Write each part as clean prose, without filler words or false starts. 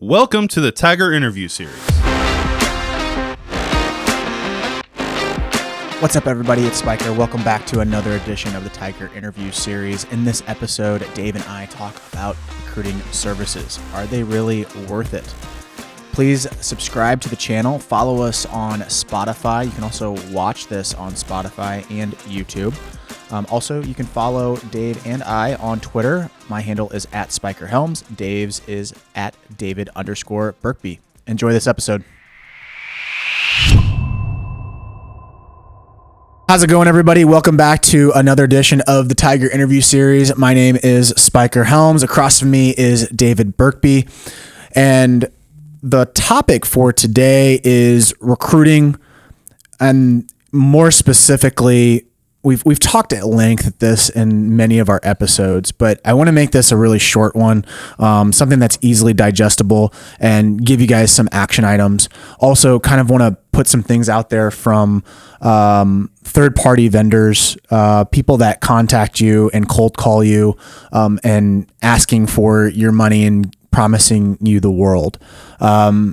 Welcome to the Tiger Interview Series. What's up, everybody? It's Spiker. Welcome back to another edition of the Tiger Interview Series. In this episode, Dave and I talk about recruiting services. Are they really worth it? Please subscribe to the channel. Follow us on Spotify. You can also watch this on Spotify and YouTube. Also, you can follow Dave and I on Twitter. My handle is @SpikerHelms. Dave's is @David_Burkby. Enjoy this episode. How's it going, everybody? Welcome back to another edition of the Tiger Interview Series. My name is Spiker Helms. Across from me is David Burkby. And the topic for today is recruiting, and more specifically, We've talked at length at this in many of our episodes, but I want to make this a really short one, something that's easily digestible and give you guys some action items. Also, kind of want to put some things out there from third-party vendors, people that contact you and cold call you and asking for your money and promising you the world.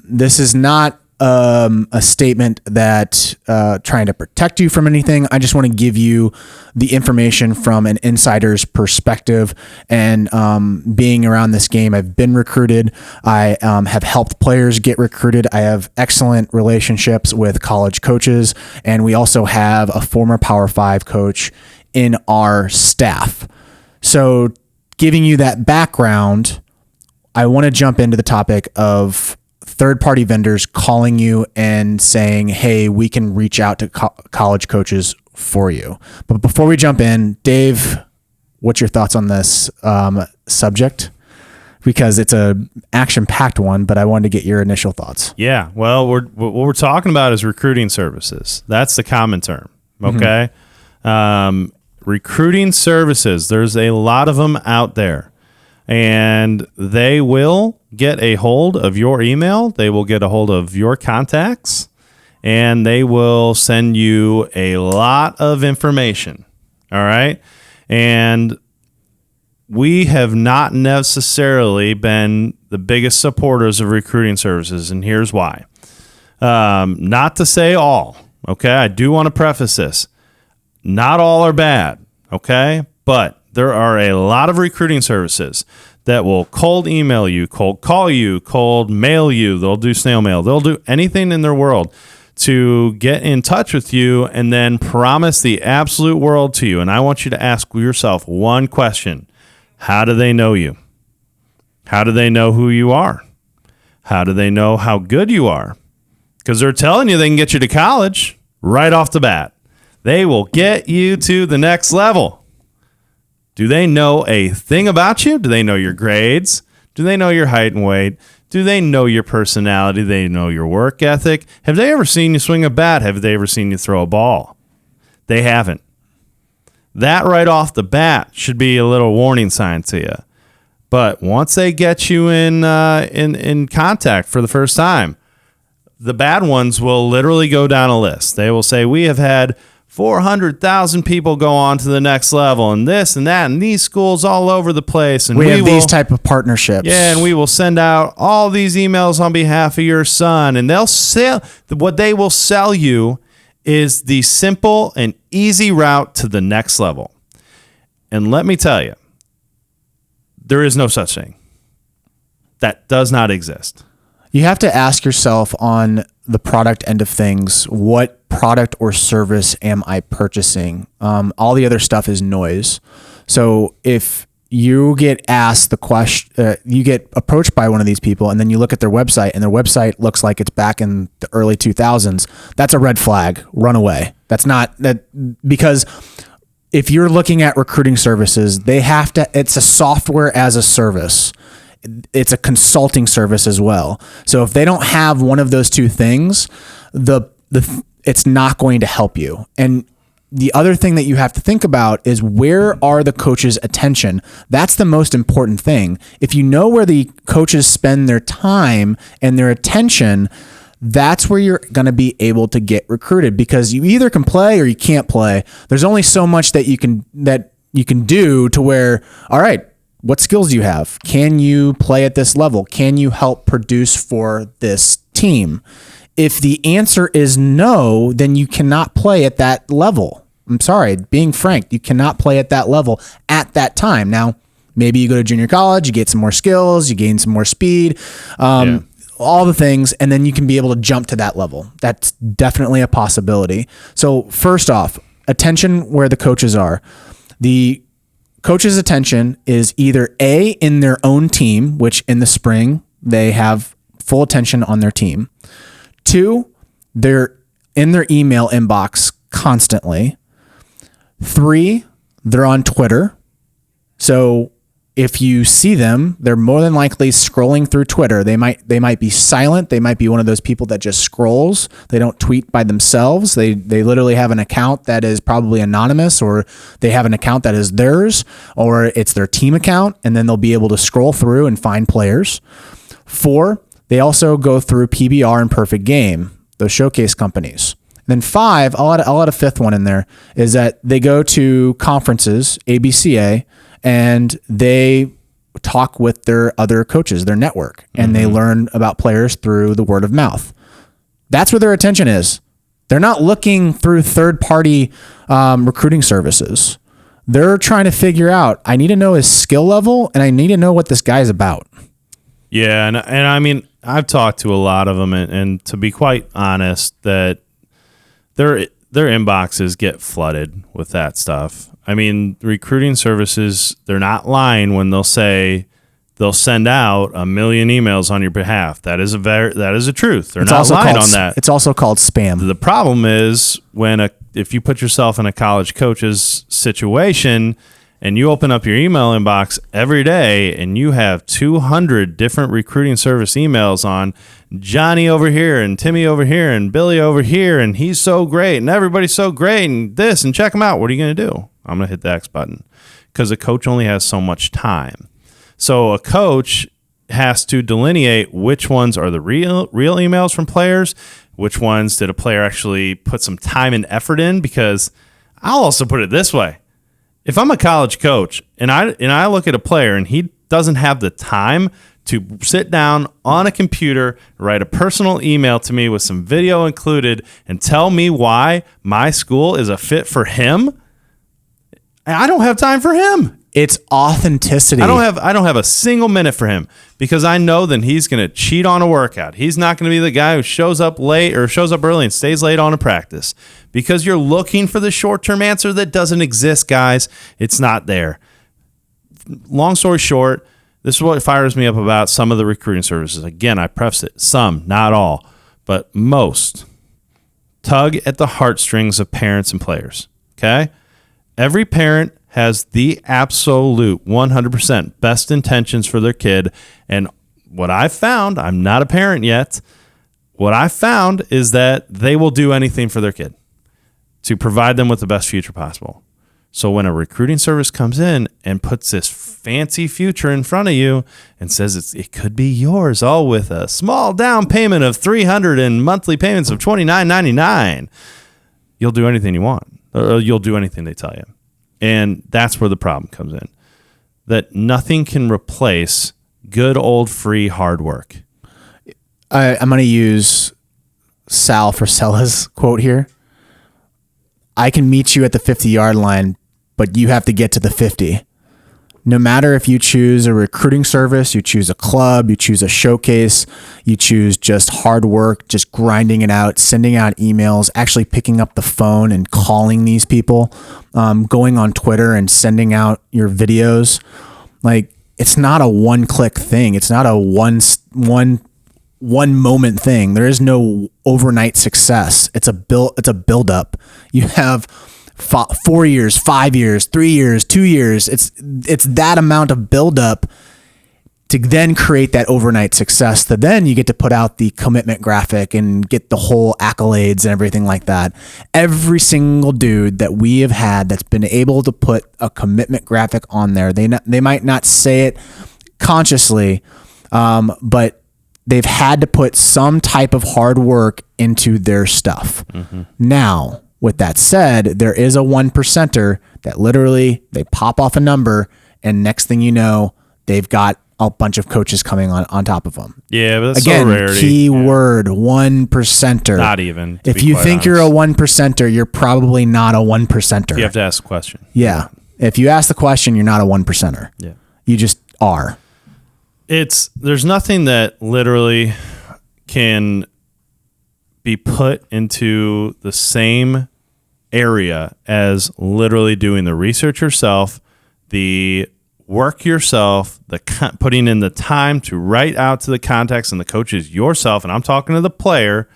This is not a statement that trying to protect you from anything. I just want to give you the information from an insider's perspective. And being around this game, I've been recruited. I have helped players get recruited. I have excellent relationships with college coaches, and we also have a former Power 5 coach in our staff. So giving you that background, I want to jump into the topic of third-party vendors calling you and saying, hey, we can reach out to college coaches for you. But before we jump in, Dave, what's your thoughts on this subject? Because it's a action-packed one, but I wanted to get your initial thoughts. Yeah, well, what we're talking about is recruiting services. That's the common term, okay? Mm-hmm. Recruiting services, there's a lot of them out there. And they will get a hold of your email. They will get a hold of your contacts, and they will send you a lot of information. All right. And we have not necessarily been the biggest supporters of recruiting services. And here's why. Not to say all. Okay. I do want to preface this. Not all are bad. Okay. But there are a lot of recruiting services that will cold email you, cold call you, cold mail you. They'll do snail mail. They'll do anything in their world to get in touch with you and then promise the absolute world to you. And I want you to ask yourself one question. How do they know you? How do they know who you are? How do they know how good you are? Because they're telling you they can get you to college right off the bat. They will get you to the next level. Do they know a thing about you? Do they know your grades? Do they know your height and weight? Do they know your personality? Do they know your work ethic? Have they ever seen you swing a bat? Have they ever seen you throw a ball? They haven't. That right off the bat should be a little warning sign to you. But once they get you in contact for the first time, the bad ones will literally go down a list. They will say, we have had 400,000 people go on to the next level, and this and that, and these schools all over the place. And we have these type of partnerships. Yeah, and we will send out all these emails on behalf of your son, and they'll sell. What they will sell you is the simple and easy route to the next level. And let me tell you, there is no such thing. That does not exist. You have to ask yourself on the product end of things, what product or service am I purchasing? All the other stuff is noise. So if you get asked the question, you get approached by one of these people, and then you look at their website, and their website looks like it's back in the early 2000s, that's a red flag. Run away. That's not that, because if you're looking at recruiting services, it's a software as a service. It's a consulting service as well. So if they don't have one of those two things, it's not going to help you. And the other thing that you have to think about is, where are the coaches' attention? That's the most important thing. If you know where the coaches spend their time and their attention, that's where you're going to be able to get recruited, because you either can play or you can't play. There's only so much that you can do to where, all right, what skills do you have? Can you play at this level? Can you help produce for this team? If the answer is no, then you cannot play at that level. I'm sorry, being frank, you cannot play at that level at that time. Now, maybe you go to junior college, you get some more skills, you gain some more speed, all the things, and then you can be able to jump to that level. That's definitely a possibility. So first off, attention where the coaches are. The coach's attention is either A, in their own team, which in the spring, they have full attention on their team. 2, they're in their email inbox constantly. 3, they're on Twitter. So if you see them, they're more than likely scrolling through Twitter. They might be silent. They might be one of those people that just scrolls. They don't tweet by themselves. They literally have an account that is probably anonymous, or they have an account that is theirs, or it's their team account, and then they'll be able to scroll through and find players. 4, they also go through PBR and Perfect Game, those showcase companies. Then 5, I'll add a 5th one in there, is that they go to conferences, ABCA, and they talk with their other coaches, their network, and they learn about players through the word of mouth. That's where their attention is. They're not looking through third-party recruiting services. They're trying to figure out, I need to know his skill level, and I need to know what this guy's about. Yeah, and I mean, I've talked to a lot of them, and to be quite honest, that their inboxes get flooded with that stuff. I mean, recruiting services, they're not lying when they'll say they'll send out 1 million emails on your behalf. That is a truth. They're not lying on that. It's also called spam. The problem is if you put yourself in a college coach's situation and you open up your email inbox every day and you have 200 different recruiting service emails on Johnny over here and Timmy over here and Billy over here, and he's so great and everybody's so great and this, and check him out. What are you going to do? I'm going to hit the X button, because a coach only has so much time. So a coach has to delineate which ones are the real emails from players, which ones did a player actually put some time and effort in. Because I'll also put it this way. If I'm a college coach and I look at a player and he doesn't have the time to sit down on a computer, write a personal email to me with some video included, and tell me why my school is a fit for him, I don't have time for him. It's authenticity. I don't have a single minute for him, because I know then he's going to cheat on a workout. He's not going to be the guy who shows up late or shows up early and stays late on a practice, because you're looking for the short-term answer that doesn't exist, guys. It's not there. Long story short, this is what fires me up about some of the recruiting services. Again, I preface it. Some, not all, but most tug at the heartstrings of parents and players. Okay? Every parent has the absolute 100% best intentions for their kid. And what I've found, I'm not a parent yet, what I found is that they will do anything for their kid to provide them with the best future possible. So when a recruiting service comes in and puts this fancy future in front of you and says it could be yours, all with a small down payment of $300 and monthly payments of $29.99, you'll do anything you want. Or you'll do anything they tell you. And that's where the problem comes in. That nothing can replace good old free hard work. I'm going to use Sal Frisella's quote here. I can meet you at the 50-yard line, but you have to get to the 50. No matter if you choose a recruiting service, you choose a club, you choose a showcase, you choose just hard work, just grinding it out, sending out emails, actually picking up the phone and calling these people, going on Twitter and sending out your videos. Like, it's not a one-click thing. It's not a one moment thing. There is no overnight success. It's a build up. You have 4 years, 5 years, 3 years, 2 years. It's that amount of buildup to then create that overnight success. That then you get to put out the commitment graphic and get the whole accolades and everything like that. Every single dude that we have had that's been able to put a commitment graphic on there, they might not say it consciously, but they've had to put some type of hard work into their stuff. Mm-hmm. Now, with that said, there is a 1%er that literally they pop off a number and next thing you know, they've got a bunch of coaches coming on top of them. Yeah, but that's Again, so rarity. Keyword 1%er. Not even. If you think you're a 1%er, you're probably not a 1%er. You have to ask a question. Yeah. If you ask the question, you're not a 1%er. Yeah. You just are. There's nothing that literally can be put into the same area as literally doing the research yourself, the work yourself, putting in the time to write out to the contacts and the coaches yourself. And I'm talking to the player.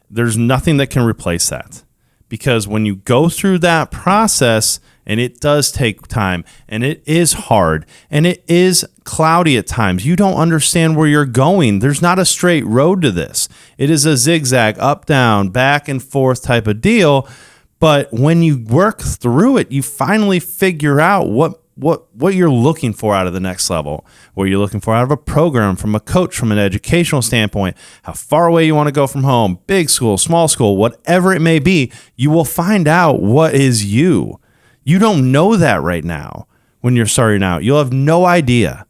There's nothing that can replace that, because when you go through that process, and it does take time, and it is hard, and it is cloudy at times. You don't understand where you're going. There's not a straight road to this. It is a zigzag, up, down, back and forth type of deal. But when you work through it, you finally figure out what you're looking for out of the next level, what you're looking for out of a program, from a coach, from an educational standpoint, how far away you want to go from home, big school, small school, whatever it may be. You will find out what is you. You don't know that right now when you're starting out. You'll have no idea.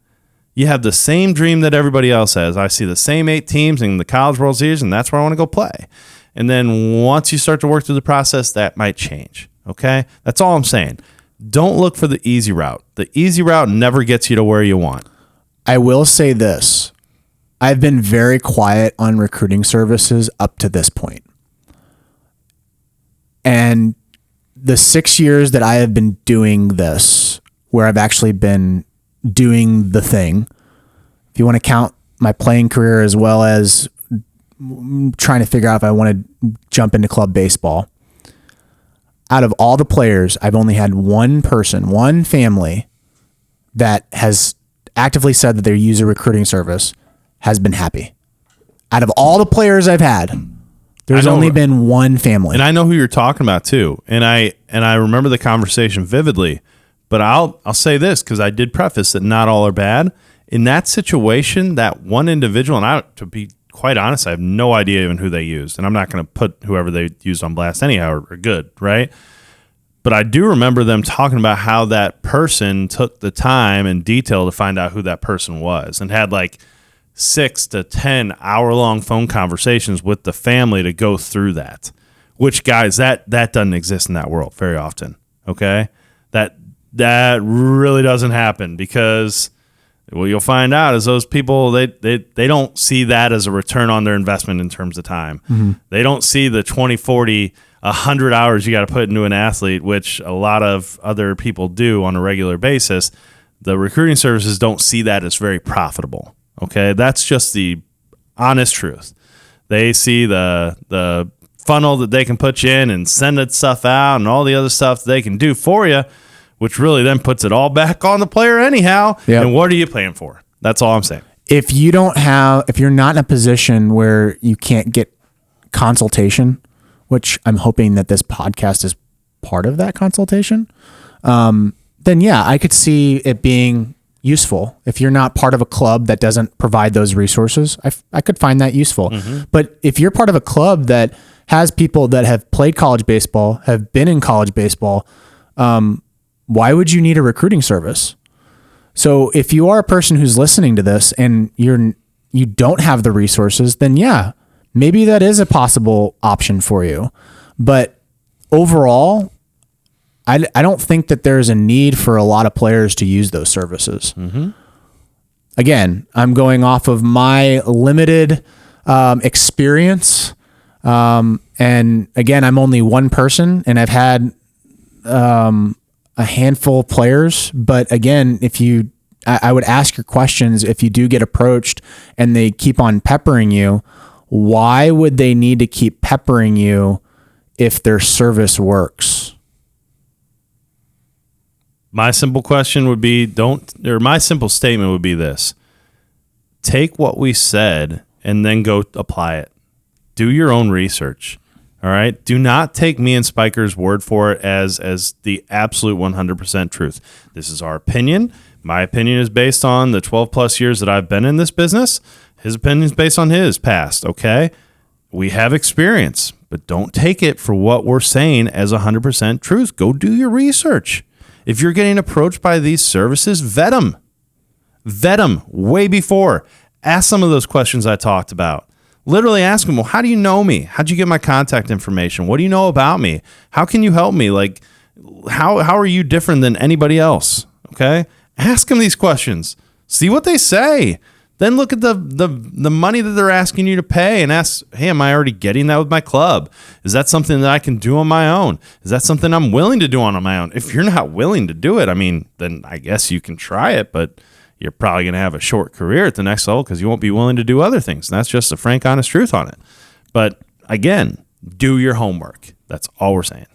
You have the same dream that everybody else has. I see the same 8 teams in the College World Series, and that's where I want to go play. And then once you start to work through the process, that might change. Okay? That's all I'm saying. Don't look for the easy route. The easy route never gets you to where you want. I will say this. I've been very quiet on recruiting services up to this point. And the 6 years that I have been doing this, where I've actually been doing the thing, if you want to count my playing career as well as trying to figure out if I want to jump into club baseball, out of all the players, I've only had one family that has actively said that they use a recruiting service has been happy. Out of all the players I've had, there's only been one family. And I know who you're talking about too. And I remember the conversation vividly, but I'll say this, because I did preface that not all are bad. In that situation, that one individual, and to be quite honest, I have no idea even who they used. And I'm not going to put whoever they used on blast anyhow are good, right? But I do remember them talking about how that person took the time and detail to find out who that person was, and had like 6 to 10 hour-long phone conversations with the family to go through that. Which, guys, that doesn't exist in that world very often. Okay, that really doesn't happen, because what you'll find out is those people, they don't see that as a return on their investment in terms of time. Mm-hmm. They don't see the 20, 40, 100 hours you got to put into an athlete, which a lot of other people do on a regular basis. The recruiting services don't see that as very profitable. Okay, that's just the honest truth. They see the funnel that they can put you in and send that stuff out and all the other stuff that they can do for you, which really then puts it all back on the player anyhow. Yep. And what are you paying for? That's all I'm saying. If you're not in a position where you can't get consultation, which I'm hoping that this podcast is part of that consultation, then yeah, I could see it being useful. If you're not part of a club that doesn't provide those resources, I could find that useful. Mm-hmm. But if you're part of a club that has people that have played college baseball, have been in college baseball, why would you need a recruiting service? So if you are a person who's listening to this and you don't have the resources, then yeah, maybe that is a possible option for you. But overall, I don't think that there's a need for a lot of players to use those services. Mm-hmm. Again, I'm going off of my limited experience. And again, I'm only one person, and I've had a handful of players. But again, I would ask your questions if you do get approached and they keep on peppering you. Why would they need to keep peppering you if their service works? My simple question would be my simple statement would be this: take what we said and then go apply it. Do your own research. All right. Do not take me and Spiker's word for it as the absolute 100% truth. This is our opinion. My opinion is based on the 12 plus years that I've been in this business. His opinion is based on his past. Okay. We have experience, but don't take it for what we're saying as 100% truth. Go do your research. If you're getting approached by these services, vet them. Vet them way before. Ask some of those questions I talked about. Literally ask them, well, how do you know me? How'd you get my contact information? What do you know about me? How can you help me? Like, how are you different than anybody else? Okay? Ask them these questions. See what they say. Then look at the money that they're asking you to pay and ask, hey, am I already getting that with my club? Is that something that I can do on my own? Is that something I'm willing to do on my own? If you're not willing to do it, I mean, then I guess you can try it, but you're probably going to have a short career at the next level because you won't be willing to do other things. And that's just the frank, honest truth on it. But again, do your homework. That's all we're saying.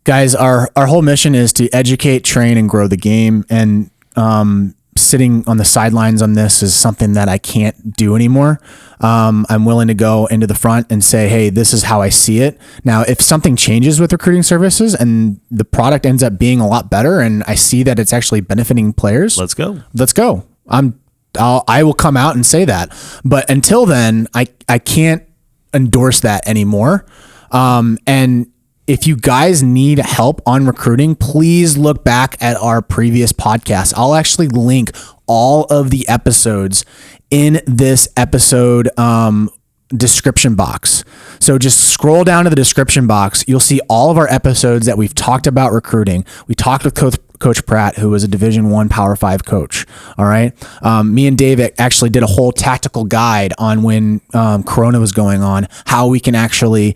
Guys, our whole mission is to educate, train, and grow the game. And sitting on the sidelines on this is something that I can't do anymore. I'm willing to go into the front and say, hey, this is how I see it. Now, if something changes with recruiting services and the product ends up being a lot better and I see that it's actually benefiting players, let's go. I will come out and say that. But until then, I can't endorse that anymore. And if you guys need help on recruiting, please look back at our previous podcast. I'll actually link all of the episodes in this episode description box. So just scroll down to the description box. You'll see all of our episodes that we've talked about recruiting. We talked with Coach Pratt, who was a Division I Power 5 coach. All right. Me and David actually did a whole tactical guide on when Corona was going on, how we can actually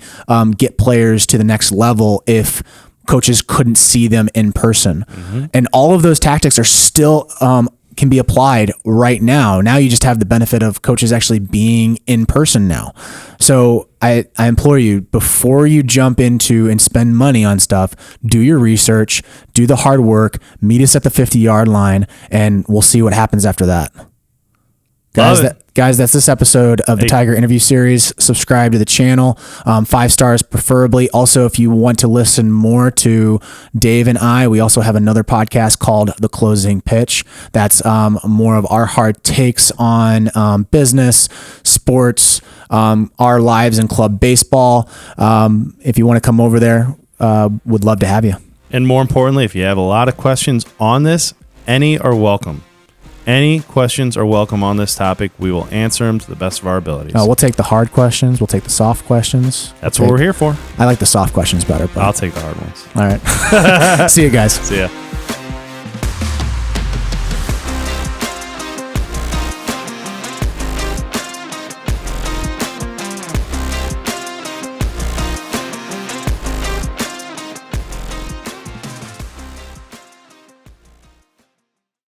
get players to the next level if coaches couldn't see them in person. Mm-hmm. And all of those tactics are still can be applied right now. Now you just have the benefit of coaches actually being in person now. So I implore you, before you jump into and spend money on stuff, do your research, do the hard work, meet us at the 50-yard line, and we'll see what happens after that. Guys, that's this episode of the Tiger Interview Series. Subscribe to the channel, 5 stars preferably. Also, if you want to listen more to Dave and I, we also have another podcast called The Closing Pitch. That's more of our hard takes on business, sports, our lives in club baseball. If you want to come over there, would love to have you. And more importantly, if you have a lot of questions on this, any are welcome. Any questions are welcome on this topic. We will answer them to the best of our abilities. We'll take the hard questions. We'll take the soft questions. That's what we're here for. I like the soft questions better. But I'll take the hard ones. All right. See you guys. See ya.